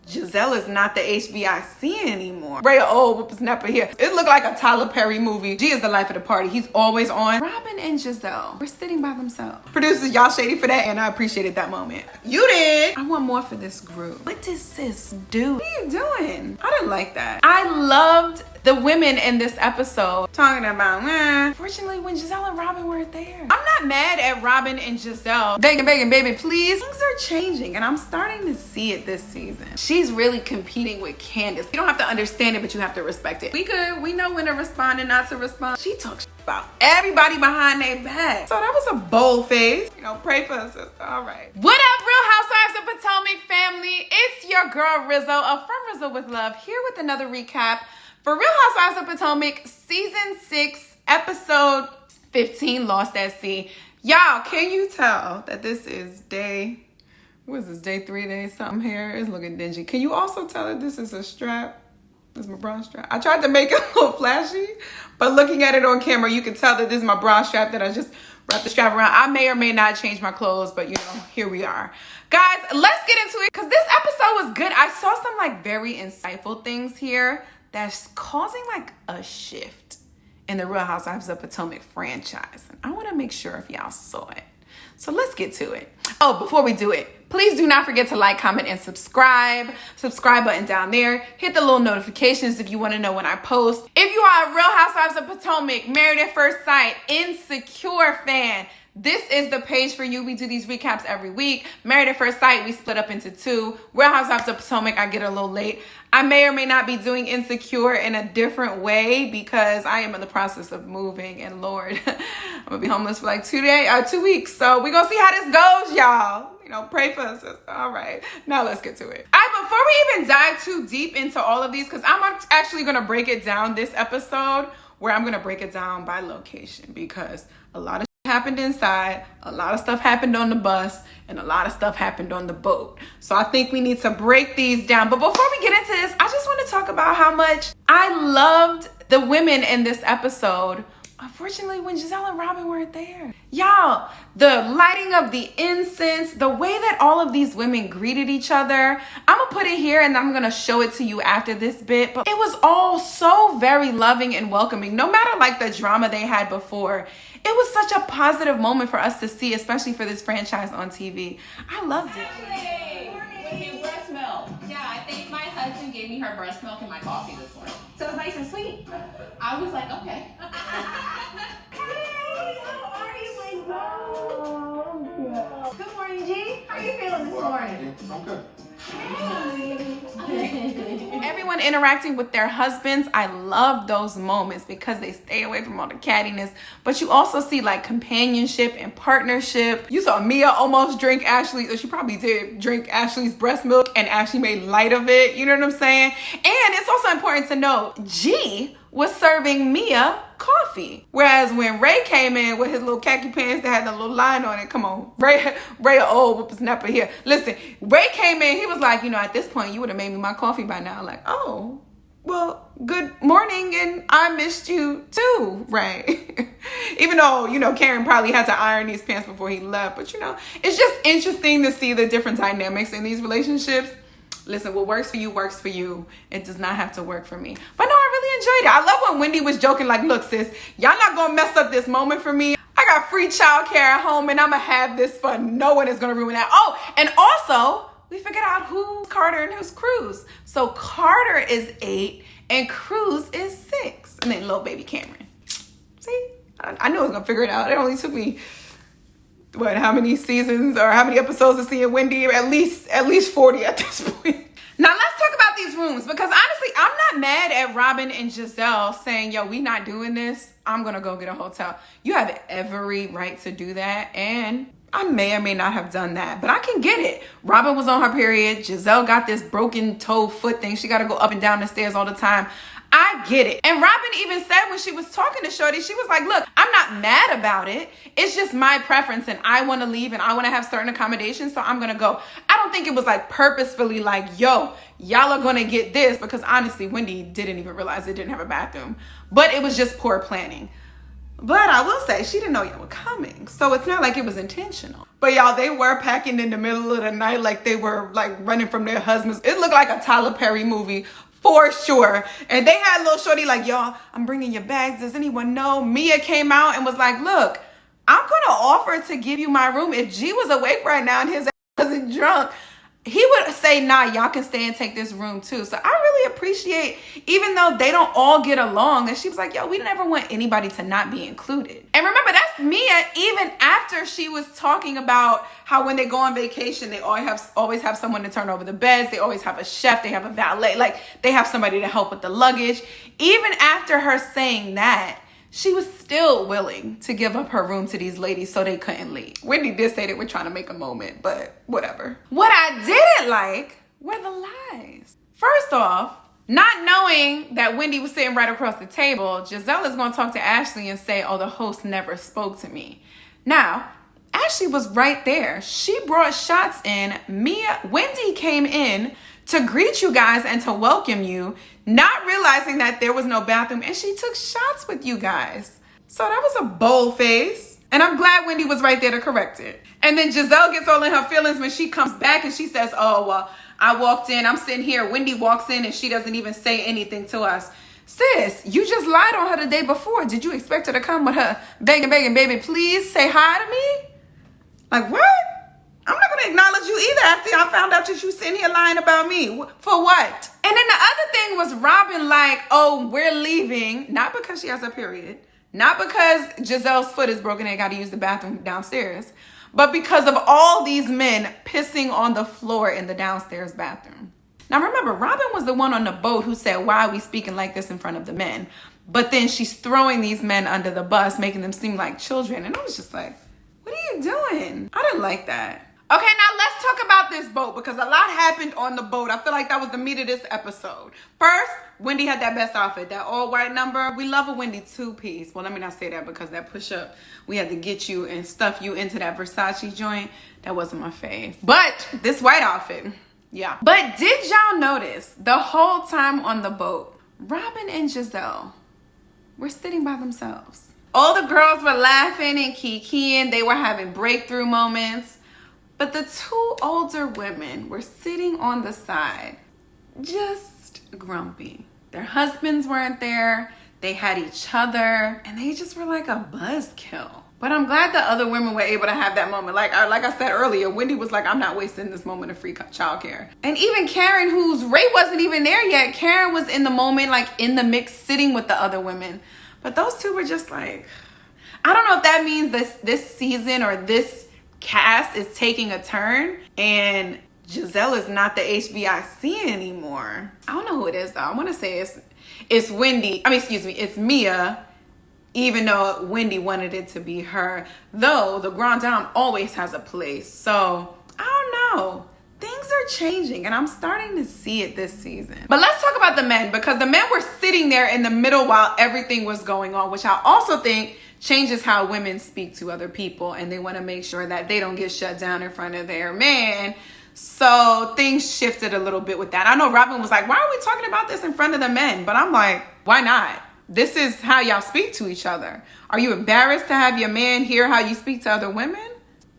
Giselle is not the HBIC anymore. Rhea old whippersnapper here. It looked like a Tyler Perry movie. G is the life of the party. He's always on. Robin and Giselle were sitting by themselves. Producers, y'all shady for that, and I appreciated that moment. You did. I want more for this group. What does sis do? What are you doing? I didn't like that. I loved the women in this episode talking about, fortunately, when Giselle and Robin weren't there. I'm not mad at Robin and Giselle. Begging, baby, please. Things are changing, and I'm starting to see it this season. She's really competing with Candace. You don't have to understand it, but you have to respect it. We good. We know when to respond and not to respond. She talks about everybody behind their back. So that was a bold face. You know, pray for us, sister. All right. What up, Real Housewives of Potomac family? It's your girl Rizzo of From Rizzo with Love, here with another recap for Real Housewives of Potomac, Season 6, Episode 15, Lost at Sea. Y'all, can you tell that this is day 3 days something here? It's looking dingy. Can you also tell that this is a strap? This is my bra strap. I tried to make it a little flashy, but looking at it on camera, you can tell that this is my bra strap that I just wrapped the strap around. I may or may not change my clothes, but you know, here we are. Guys, let's get into it because this episode was good. I saw some like very insightful things here that's causing like a shift in the Real Housewives of Potomac franchise. And I want to make sure if y'all saw it. So let's get to it. Oh, before we do it, please do not forget to like, comment, and subscribe. Subscribe button down there. Hit the little notifications if you want to know when I post. If you are a Real Housewives of Potomac, Married at First Sight, Insecure fan, this is the page for you. We do these recaps every week. Married at First Sight, we split up into 2. Real Housewives of Potomac, I get a little late. I may or may not be doing Insecure in a different way because I am in the process of moving, and Lord, I'm gonna be homeless for like 2 weeks. So we're gonna see how this goes, y'all. You know, pray for us. All right, now let's get to it. All right, before we even dive too deep into all of these, because I'm actually gonna break it down this episode, where I'm gonna break it down by location, because a lot of happened inside, a lot of stuff happened on the bus, and a lot of stuff happened on the boat. So I think we need to break these down. But before we get into this, I just want to talk about how much I loved the women in this episode. Unfortunately, when Giselle and Robin weren't there. Y'all, the lighting of the incense, the way that all of these women greeted each other. I'm gonna put it here and I'm gonna show it to you after this bit. But it was all so very loving and welcoming. No matter like the drama they had before, it was such a positive moment for us to see, especially for this franchise on TV. I loved it. With new breast milk. Yeah, I think my husband gave me her breast milk in my coffee this morning. So it's nice and sweet. I was like, okay. Hey, how are you, my love? Good morning, G. How are you feeling this morning? I'm good. Everyone interacting with their husbands, I love those moments because they stay away from all the cattiness. But you also see like companionship and partnership. You saw Mia almost drink Ashley, or she probably did drink Ashley's breast milk, and Ashley made light of it. You know what I'm saying? And it's also important to note, G was serving Mia coffee. Whereas when Ray came in with his little khaki pants that had the little line on it, come on, Ray old whippersnapper here. Listen, Ray came in, he was like, you know, at this point, you would have made me my coffee by now. Like, oh, well, good morning, and I missed you too, Ray. Even though, you know, Karen probably had to iron these pants before he left. But, you know, it's just interesting to see the different dynamics in these relationships. Listen, what works for you works for you. It does not have to work for me. But no, I really enjoyed it. I love when Wendy was joking like, look, sis, y'all not going to mess up this moment for me. I got free childcare at home, and I'm going to have this fun. No one is going to ruin that. Oh, and also, we figured out who's Carter and who's Cruz. So Carter is 8, and Cruz is 6. And then little baby Cameron. See? I knew I was going to figure it out. It only took me... how many seasons or how many episodes of seeing Wendy? At least 40 at this point. Now let's talk about these rooms, because honestly, I'm not mad at Robin and Giselle saying, yo, we not doing this. I'm going to go get a hotel. You have every right to do that. And I may or may not have done that, but I can get it. Robin was on her period. Giselle got this broken toe foot thing. She got to go up and down the stairs all the time. I get it. And Robin even said when she was talking to Shorty, she was like, look, I'm not mad about it. It's just my preference, and I want to leave, and I want to have certain accommodations, so I'm going to go. I don't think it was like purposefully like, yo, y'all are going to get this, because honestly, Wendy didn't even realize it didn't have a bathroom. But it was just poor planning. But I will say, she didn't know y'all were coming. So it's not like it was intentional. But y'all, they were packing in the middle of the night like they were like running from their husbands. It looked like a Tyler Perry movie for sure. And they had little shorty like, y'all, I'm bringing your bags. Does anyone know? Mia came out and was like, look, I'm going to offer to give you my room. If G was awake right now and his ass wasn't drunk, he would say, nah, y'all can stay and take this room too. So I really appreciate, even though they don't all get along, that she was like, yo, we never want anybody to not be included. And remember, that's Mia, even after she was talking about how when they go on vacation, they always have someone to turn over the beds. They always have a chef. They have a valet. Like, they have somebody to help with the luggage. Even after her saying that, she was still willing to give up her room to these ladies so they couldn't leave. Wendy did say that we're trying to make a moment, but whatever. What I didn't like were the lies. First off, not knowing that Wendy was sitting right across the table, Giselle is going to talk to Ashley and say, oh, the host never spoke to me. Now, Ashley was right there. She brought shots in. Wendy came in to greet you guys and to welcome you, not realizing that there was no bathroom, and she took shots with you guys. So that was a bold face, and I'm glad Wendy was right there to correct it. And then Giselle gets all in her feelings when she comes back and she says, oh, well, I walked in, I'm sitting here, Wendy walks in and she doesn't even say anything to us. Sis, you just lied on her the day before. Did you expect her to come with her begging, baby, please say hi to me? Like, what? I'm not going to acknowledge you either after I found out that you sitting here lying about me. For what? And then the other thing was Robin like, oh, we're leaving. Not because she has a period. Not because Giselle's foot is broken and got to use the bathroom downstairs. But because of all these men pissing on the floor in the downstairs bathroom. Now remember, Robin was the one on the boat who said, why are we speaking like this in front of the men? But then she's throwing these men under the bus, making them seem like children. And I was just like, what are you doing? I didn't like that. Okay, now let's talk about this boat because a lot happened on the boat. I feel like that was the meat of this episode. First, Wendy had that best outfit, that all white number. We love a Wendy two-piece. Well, let me not say that because that push-up, we had to get you and stuff you into that Versace joint. That wasn't my fave. But this white outfit, yeah. But did y'all notice the whole time on the boat, Robin and Giselle were sitting by themselves. All the girls were laughing and kikiing. They were having breakthrough moments. But the two older women were sitting on the side, just grumpy. Their husbands weren't there. They had each other, and they just were like a buzzkill. But I'm glad the other women were able to have that moment. Like I said earlier, Wendy was like, I'm not wasting this moment of free childcare. And even Karen, whose Ray wasn't even there yet, Karen was in the moment, like in the mix, sitting with the other women. But those two were just like, I don't know if that means this season or this cast is taking a turn and Giselle is not the HBIC anymore. I don't know who it is though. I want to say it's Wendy. It's Mia, even though Wendy wanted it to be her. Though the Grand Dame always has a place. So I don't know. Things are changing and I'm starting to see it this season. But let's talk about the men because the men were sitting there in the middle while everything was going on, which I also think changes how women speak to other people, and they want to make sure that they don't get shut down in front of their man. So things shifted a little bit with that. I know Robin was like, why are we talking about this in front of the men? But I'm like, why not? This is how y'all speak to each other. Are you embarrassed to have your man hear how you speak to other women?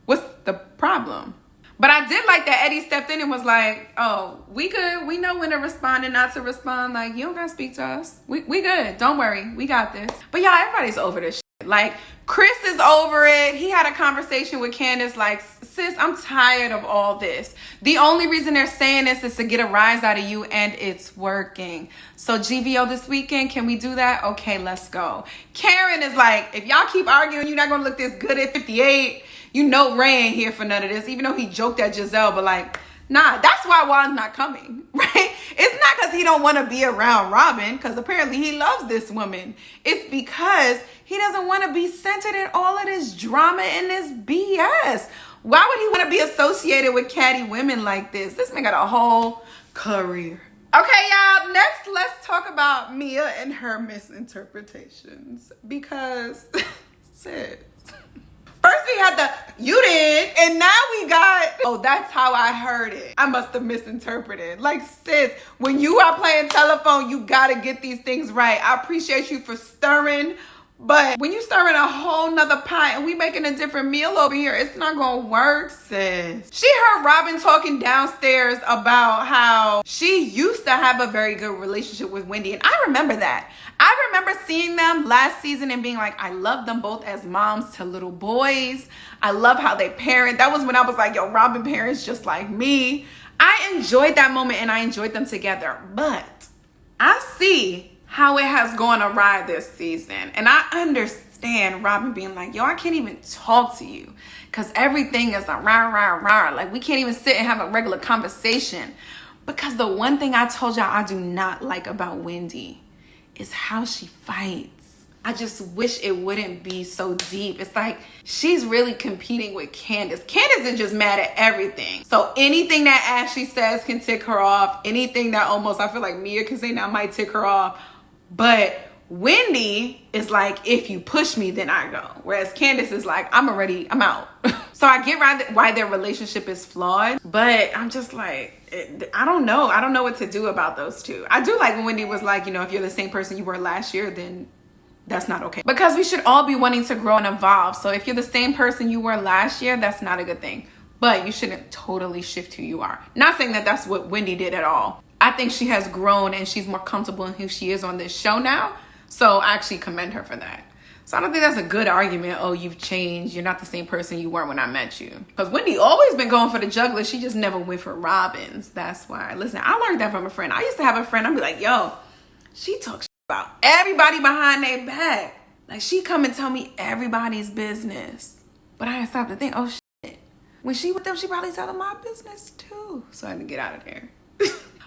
What's the problem? But I did like that Eddie stepped in and was like, oh, we good. We know when to respond and not to respond. Like, you don't got to speak to us. We good. Don't worry. We got this. But y'all, everybody's over this shit. Like, Chris is over it. He had a conversation with Candace like, sis, I'm tired of all this. The only reason they're saying this is to get a rise out of you, and it's working. So GVO this weekend, can we do that? Okay, let's go. Karen is like, if y'all keep arguing, you're not going to look this good at 58. You know Ray ain't here for none of this, even though he joked at Giselle, but like, nah, that's why Juan's not coming, right? It's not because he don't want to be around Robin, because apparently he loves this woman. It's because he doesn't want to be centered in all of this drama and this BS. Why would he want to be associated with catty women like this? This man got a whole career. Okay, y'all, next let's talk about Mia and her misinterpretations. Because, sis, first we had you did, and now we got, oh, that's how I heard it. I must have misinterpreted. Like, sis, when you are playing telephone, you gotta get these things right. I appreciate you for stirring But when you stir in a whole nother pot and we making a different meal over here, it's not gonna work, sis. She heard Robin talking downstairs about how she used to have a very good relationship with Wendy. And I remember that. I remember seeing them last season and being like, I love them both as moms to little boys. I love how they parent. That was when I was like, yo, Robin parents just like me. I enjoyed that moment and I enjoyed them together. But I see how it has gone awry this season. And I understand Robin being like, yo, I can't even talk to you because everything is a rah, rah, rah. Like, we can't even sit and have a regular conversation. Because the one thing I told y'all I do not like about Wendy is how she fights. I just wish it wouldn't be so deep. It's like she's really competing with Candace. Candace is just mad at everything. So anything that Ashley says can tick her off. Anything that almost I feel like Mia can say now might tick her off. But Wendy is like, if you push me, then I go. Whereas Candace is like, I'm out. So I get why their relationship is flawed. But I'm just like, I don't know. I don't know what to do about those two. I do like when Wendy was like, you know, if you're the same person you were last year, then that's not okay. Because we should all be wanting to grow and evolve. So if you're the same person you were last year, that's not a good thing. But you shouldn't totally shift who you are. Not saying that that's what Wendy did at all. I think she has grown and she's more comfortable in who she is on this show now. So I actually commend her for that. So I don't think that's a good argument. Oh, you've changed. You're not the same person you were when I met you. Because Wendy always been going for the juggler. She just never went for Robins. That's why. Listen, I learned that from a friend. I used to have a friend. I'd be like, yo, she talks about everybody behind their back. Like, she come and tell me everybody's business. But I stopped to think, oh, shit. When she with them, she probably tell them my business too. So I had to get out of there.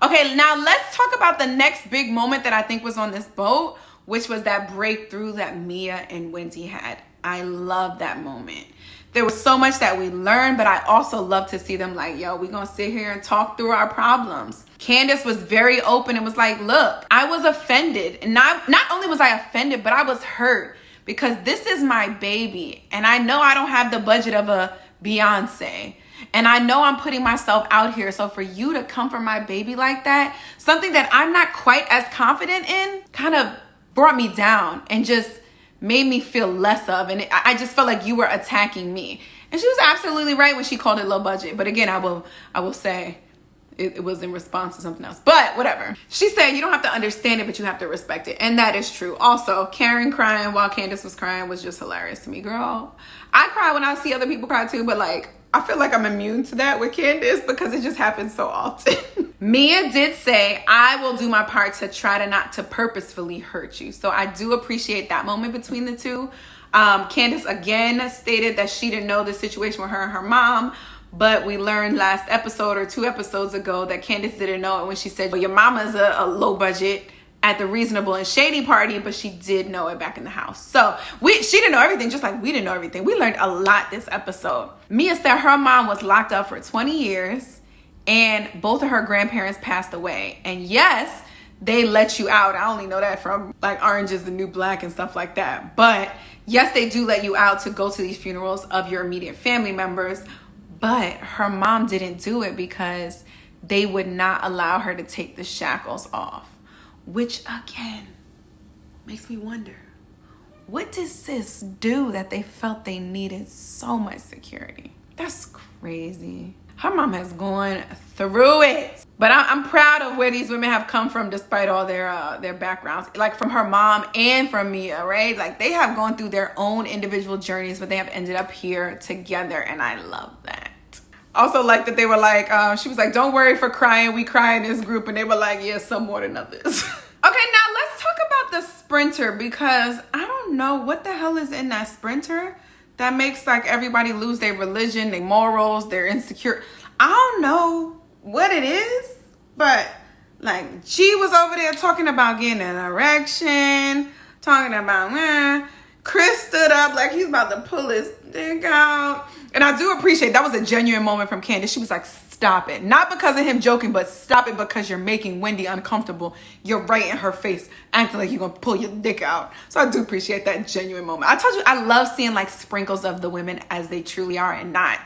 Okay, now let's talk about the next big moment that I think was on this boat, which was that breakthrough that Mia and Wendy had. I love that moment. There was so much that we learned, but I also love to see them like, yo, we're going to sit here and talk through our problems. Candace was very open and was like, look, I was offended. And not only was I offended, but I was hurt because this is my baby. And I know I don't have the budget of a Beyonce. And I know I'm putting myself out here. So for you to come for my baby like that, something that I'm not quite as confident in, kind of brought me down and just made me feel less of. And I just felt like you were attacking me. And she was absolutely right when she called it low budget. But again, I will say it was in response to something else. But whatever. She said you don't have to understand it, but you have to respect it. And that is true. Also, Karen crying while Candace was crying was just hilarious to me. Girl, I cry when I see other people cry too, but like, I feel like I'm immune to that with Candace because it just happens so often. Mia did say, I will do my part to try to not to purposefully hurt you. So I do appreciate that moment between the two. Candace again stated that she didn't know the situation with her and her mom, but we learned last episode or 2 episodes ago that Candace didn't know it when she said, well, your mama's a low budget at the Reasonable and Shady party, but she did know it back in the house. So she didn't know everything, just like we didn't know everything. We learned a lot this episode. Mia said her mom was locked up for 20 years and both of her grandparents passed away. And yes, they let you out. I only know that from like Orange is the New Black and stuff like that. But yes, they do let you out to go to these funerals of your immediate family members. But her mom didn't do it because they would not allow her to take the shackles off. Which again makes me wonder, what did sis do that they felt they needed so much security? That's crazy. Her mom has gone through it. But I'm proud of where these women have come from despite all their backgrounds. Like from her mom and from Mia, right? Like they have gone through their own individual journeys, but they have ended up here together. And I love that. Also like that they were like, she was like, don't worry for crying. We cry in this group. And they were like, yeah, some more than others. Okay, now let's talk about the sprinter because I don't know what the hell is in that sprinter that makes like everybody lose their religion, their morals, their insecure. I don't know what it is, but like G was over there talking about getting an erection, talking about, Chris stood up like he's about to pull his dick out. And I do appreciate that was a genuine moment from Candace. She was like, stop it. Not because of him joking, but stop it because you're making Wendy uncomfortable. You're right in her face, acting like you're going to pull your dick out. So I do appreciate that genuine moment. I told you, I love seeing like sprinkles of the women as they truly are and not,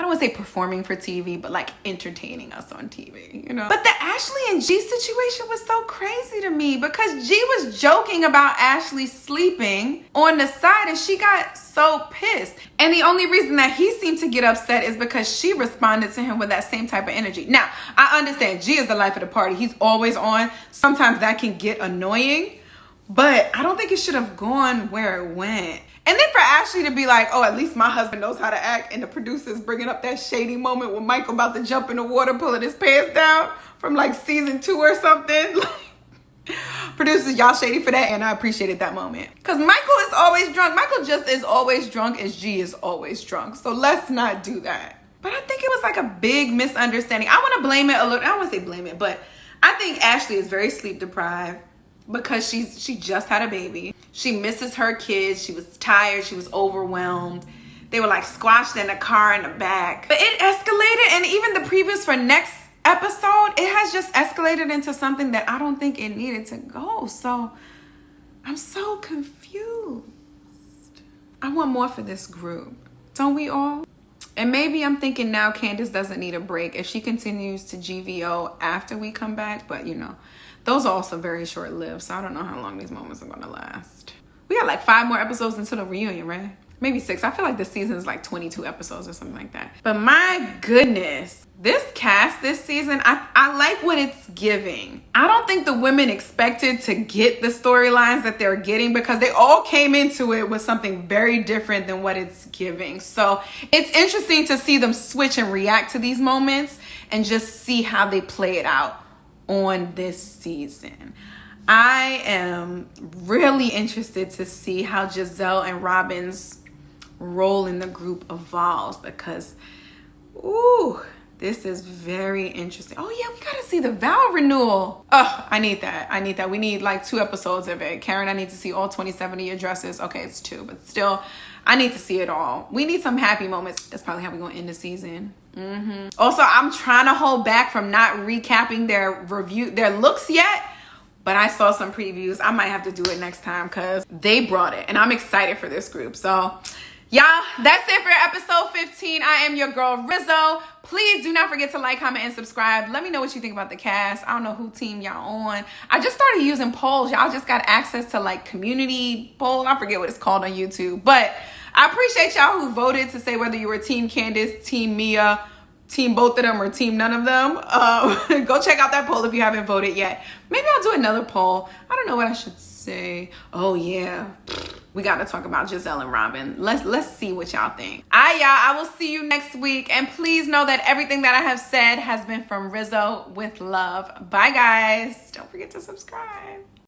I don't want to say performing for TV, but like entertaining us on TV, you know? But the Ashley and G situation was so crazy to me because G was joking about Ashley sleeping on the side and she got so pissed. And the only reason that he seemed to get upset is because she responded to him with that same type of energy. Now, I understand G is the life of the party. He's always on. Sometimes that can get annoying, but I don't think it should have gone where it went. And then for Ashley to be like, oh, at least my husband knows how to act, and the producers bringing up that shady moment when Michael about to jump in the water, pulling his pants down from like season 2 or something. Producers, y'all shady for that, and I appreciated that moment. Because Michael is always drunk. Michael just is always drunk as G is always drunk. So let's not do that. But I think it was like a big misunderstanding. I want to blame it a little. I don't want to say blame it, but I think Ashley is very sleep deprived because she just had a baby. She misses her kids. She was tired. She was overwhelmed. They were like squashed in a car in the back. But it escalated, and even the previews for next episode, it has just escalated into something that I don't think it needed to go. So I'm so confused. I want more for this group. Don't we all? And maybe I'm thinking now Candace doesn't need a break if she continues to GVO after we come back. But you know, those are also very short-lived. So I don't know how long these moments are going to last. We got like 5 more episodes until the reunion, right? Maybe 6. I feel like this season is like 22 episodes or something like that. But my goodness, this cast this season, I like what it's giving. I don't think the women expected to get the storylines that they're getting because they all came into it with something very different than what it's giving. So it's interesting to see them switch and react to these moments and just see how they play it out on this season. I am really interested to see how Giselle and Robin's role in the group evolves because, ooh, this is very interesting. Oh yeah, we gotta see the vow renewal. Oh, I need that. We need like 2 episodes of it. Karen, I need to see all 27 of your dresses. Okay, it's 2, but still, I need to see it all. We need some happy moments. That's probably how we're gonna end the season. Also, I'm trying to hold back from not recapping their looks yet, but I saw some previews. I might have to do it next time because they brought it and I'm excited for this group. So y'all, that's it for episode 15. I am your girl Rizzo. Please do not forget to like, comment, and subscribe. Let me know what you think about the cast. I don't know who team y'all on. I just started using polls. Y'all just got access to like community poll. I forget what it's called on YouTube. But I appreciate y'all who voted to say whether you were team Candace, team Mia, team both of them, or team none of them. Go check out that poll if you haven't voted yet. Maybe I'll do another poll. I don't know what I should say. Oh yeah, we got to talk about Giselle and Robin. Let's see what y'all think. All right, y'all, I will see you next week. And please know that everything that I have said has been from Rizzo with love. Bye, guys. Don't forget to subscribe.